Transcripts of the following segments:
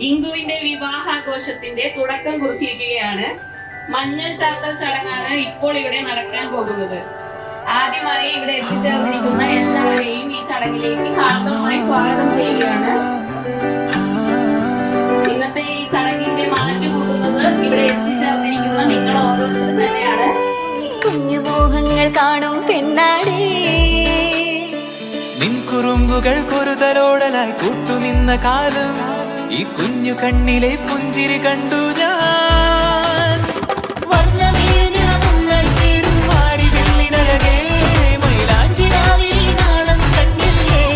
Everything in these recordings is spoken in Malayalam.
ഇങ്കുവിന്റെ വിവാഹാഘോഷത്തിന്റെ തുടക്കം കുറിച്ചിരിക്കുകയാണ്. മഞ്ഞൾ ചാർത്തൽ ചടങ്ങാണ് ഇപ്പോൾ ഇവിടെ നടക്കാൻ പോകുന്നത്. ആദ്യമായി ഇവിടെ എത്തിച്ചേർന്നിരിക്കുന്ന എല്ലാവരെയും ഈ ചടങ്ങിലേക്ക് ഹാർദവമായി സ്വാഗതം ചെയ്യുകയാണ്. ഇന്നത്തെ ഈ ചടങ്ങിന്റെ മാറ്റു കൂട്ടുന്നത് ഇവിടെ എത്തിച്ചേർന്നിരിക്കുന്ന നിങ്ങൾ ഓരോരുത്തരും തന്നെയാണ്. കുഞ്ഞുമോഹങ്ങൾ കാണും പെണ്ണാടേ, നിൻ കുറുമ്പുകൾ കുറുതലോടലായി കൂട്ടുനിന്ന കാലം ഈ കുഞ്ഞു കണ്ണിലെ പുഞ്ചിരി കണ്ടു ഞാൻ. ചേരും മാറി വെള്ളിനഴകേ, മൈലാഞ്ചിരാവിൽ നാളം കണ്ടില്ലേ,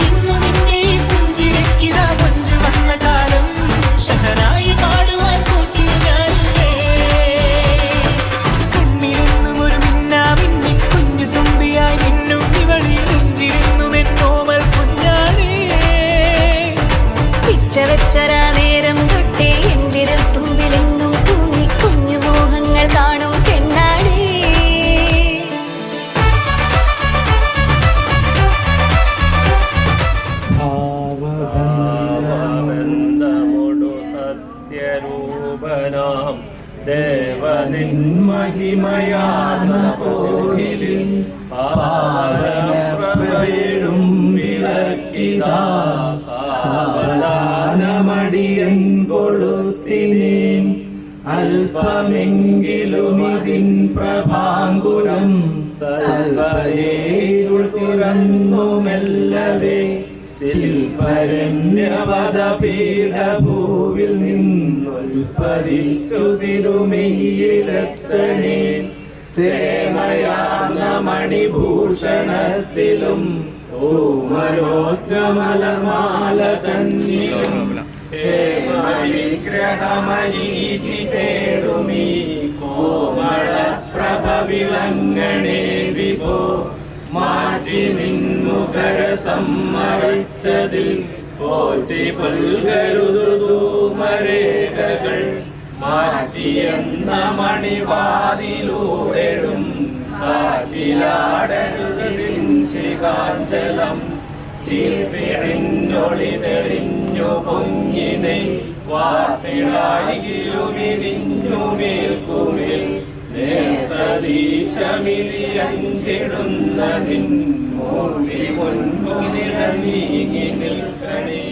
ഇന്നു നിന്നെ പുഞ്ചിരിക്കിതാ പഞ്ചു വന്ന കാലം ഷഹനായി പാടുവാൻ കൂട്ടിയല്ലേ. കണ്ണിലെന്നും ഒരു മിന്നാ മിന്നി കുഞ്ഞു തുമ്പിയായി നിന്നും ഇവളി നെഞ്ചിരുന്നും എന്നോമൽ കുഞ്ഞാണേ. പിച്ച വെച്ചരാ നേരം തൊട്ടേ എന്തിരൽ തുമ്പിലെങ്ങും തൂങ്ങി കുഞ്ഞുമോഹങ്ങൾ കാണും പെണ്ണാടേ. സത്യരൂപനാം ദേവനിൻ മഹിമയാർന്ന കോവിലിൽ പാലപ്രഭയിടും വിളക്കിതാ സാവധാനമടിയൻ കൊളുത്തിനേൻ അല്പമെങ്കിലും ഇതിൻ പ്രഭാങ്കുരം സർവയേരുൾ തുറന്നു മെല്ലവേ ശില്പരണ്യപദപീഠഭൂവിൽ നിന്നുൽപ്പതിച്ചു തിരുമെയ്യിലെത്തണേ. സ്ഥേമയാർന്ന മണിഭൂഷണത്തിലും ഓമരോദ്ഗമലമാല തന്നിലും ഹേമവിഗ്രഹമരീചി തേടുമീ കോമളപ്രഭ വിളങ്ങണേ വിഭോ. മാറ്റി നിൻമുഖര സമ്മറിച്ചതിൽ പോറ്റി പുൽകരുതൂമരേഖകൾ മാറ്റിയെന്ന മണിവാതിലൂടെടും കാറ്റിലാടരുതിൻ ശിഖാഞ്ചലം ചീർപ്പിഴിഞ്ഞൊളി തെളിഞ്ഞു പൊങ്ങിനെ വാർത്തിടായിലുമിരിഞ്ഞു മേൽക്കുമേൽ നേത്രദീശമിലിയഞ്ചിടുന്നതിൻ മൂർത്തി മുൻപു നിഴനീങ്ങി നിൽക്കണേ.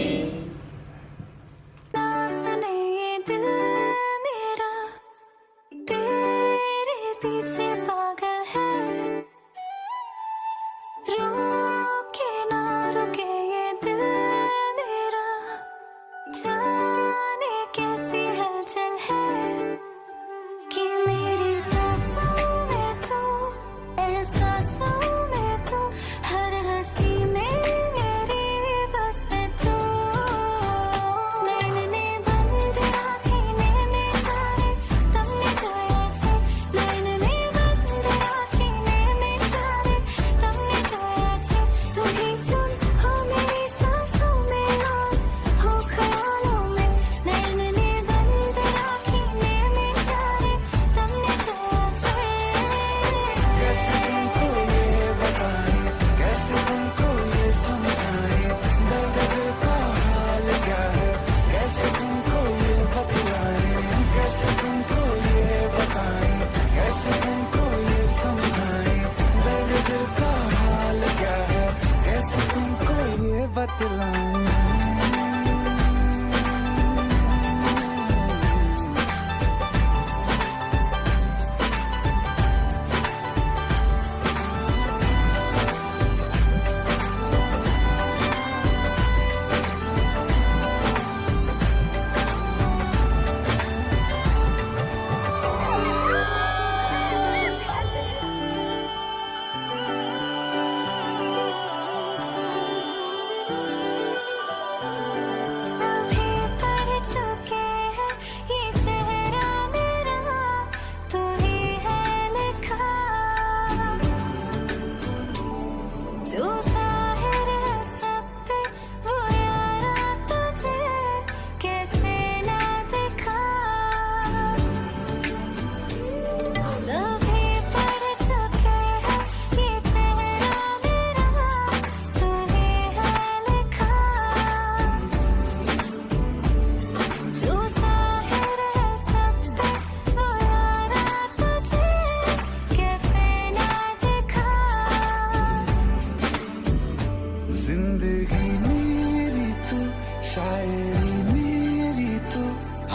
शायरी मेरी तो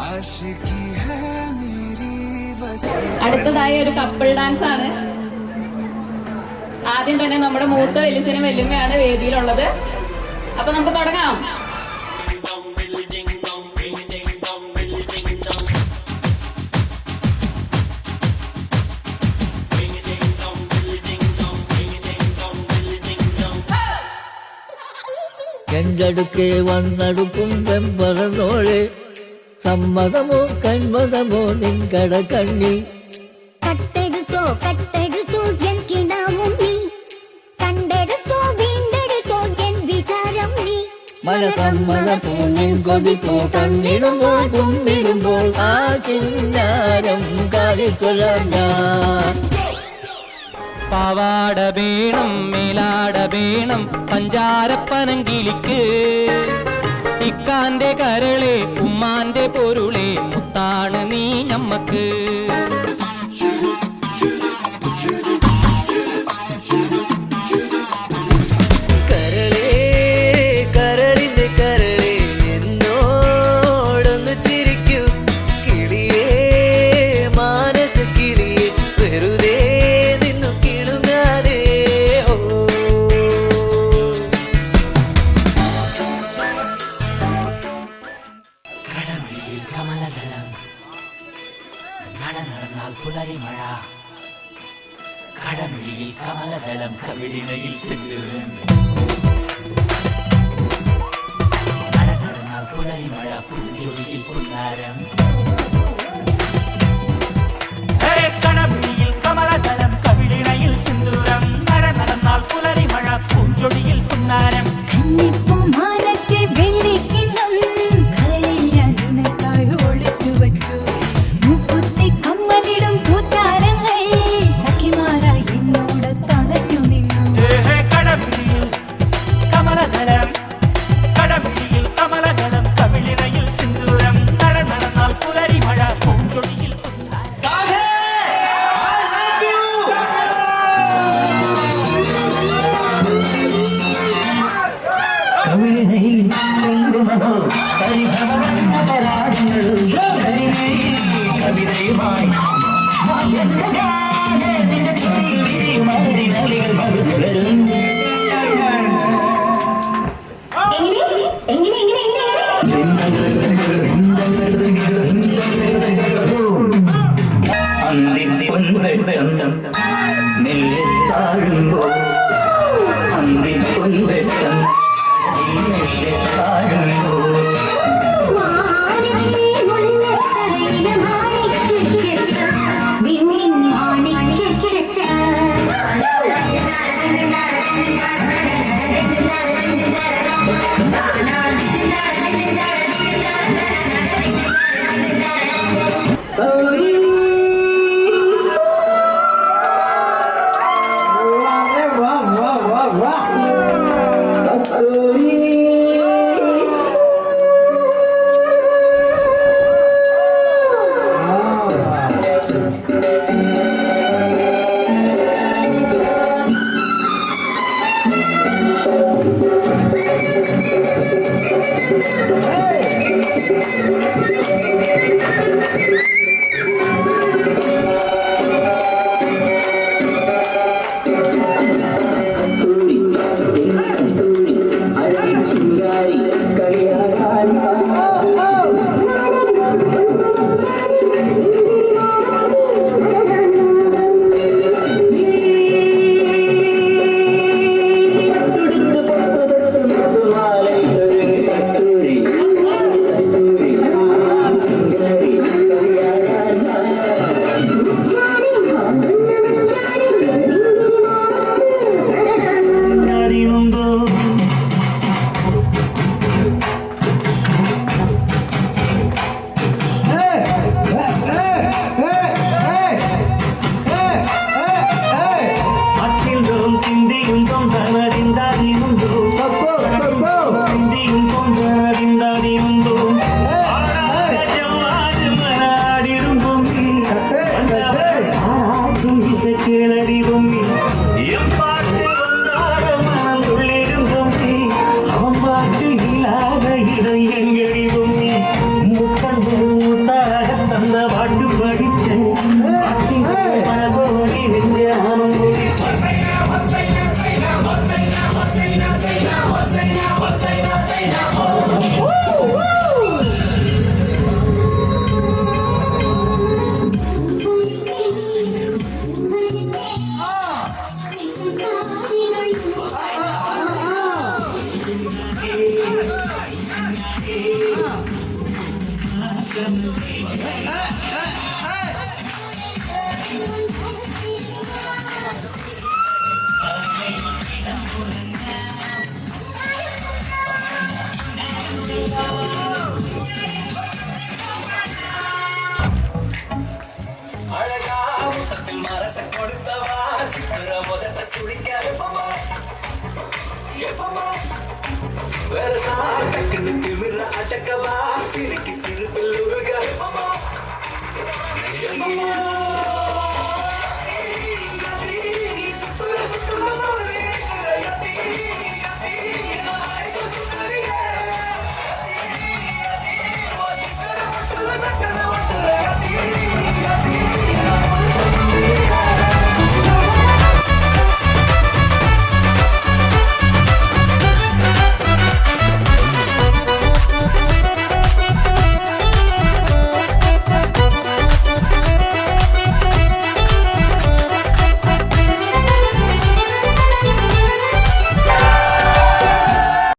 आशिकी है मेरी बस. അടുത്തതായി ഒരു കപ്പിൾ ഡാൻസ് ആണ്. ആദ്യം തന്നെ നമ്മുടെ മൂത്ത വലിയച്ഛനും വല്യമ്മയാണ് വേദിയിലുള്ളത്. അപ്പൊ നമുക്ക് തുടങ്ങാം. എങ്കടുക്കെ വന്നടുക്കും വെമ്പറന്നോളെ സമ്മതമോ കന്മതമോ നിങ്കട കണ്ണി കട്ടെടുത്തോ കട്ടെടുത്തോ എൻ കിനാവും നീ കണ്ടെടുത്തോ വീണ്ടെടുത്തോ എൻ വിചാരം നീ മനസമ്മത പൂന്നിൻ കൊതിപ്പോ കണ്ണിടുമ്പോൾ കുമ്മിടുമ്പോൾ ആ കിന്നാരം കാലിക്കൊള്ളാൻ പാവാട വേണം മേലാട വേണം പഞ്ചാരപ്പനങ്കിളിക്ക് ഇക്കാന്റെ കരളെ ഉമ്മാന്റെ പൊരുളെ മുത്താണ് നീ ഞമ്മക്ക് കരളേ കരളിന്റെ കരളേ എന്നോടൊന്ന് ചിരിക്കൂ കിളിയേ മാനസ കിളിയേ വെറുതെ പുലരിമഴ കടമിഴിയിൽ കമലദളം കവിളിണയിൽ സിന്ദൂരം നടന്നാൽ പുലരിമഴ പൂഞ്ചൊലിയിൽ പുന്നാരം കടമിഴിയിൽ കമലദളം കവിളിണയിൽ സിന്ദൂരം നടന്നാൽ പുലരിമഴ പൂഞ്ചൊലിയിൽ പുന്നാരം കന്നിപ്പൂ മാനത്തെ വെള്ളിക്കിണ്ണം കരളിൽ ഞാൻ നിനക്കായി ഒളിച്ചു വച്ചു മൂക്കുത്തി കമ്മലിടും പൂത്താരങ്ങൾ സഖിമാരായി എന്നോട് തളച്ചു നിന്നു കടമിഴിയിൽ കമലദളം കവിളിണയിൽ സിന്ദൂരം നടന്നാൽ പുലരിമഴ പൂഞ്ചൊലിയിൽ ஆயிரம் எங்கடி பூமி முத்தாக தந்த பாட்டு படிச்சேன் பணகோடி வெஞ்சானும் அழகா முத்தத்தில் மரச கொடுத்தவா சிக்கிற முதட்ட சுடிக்க எப்பமா வெரசா டக்குன்னு திமிர அடக்கவா சிரிக்கி சிரிப்பில் உருக எப்பமா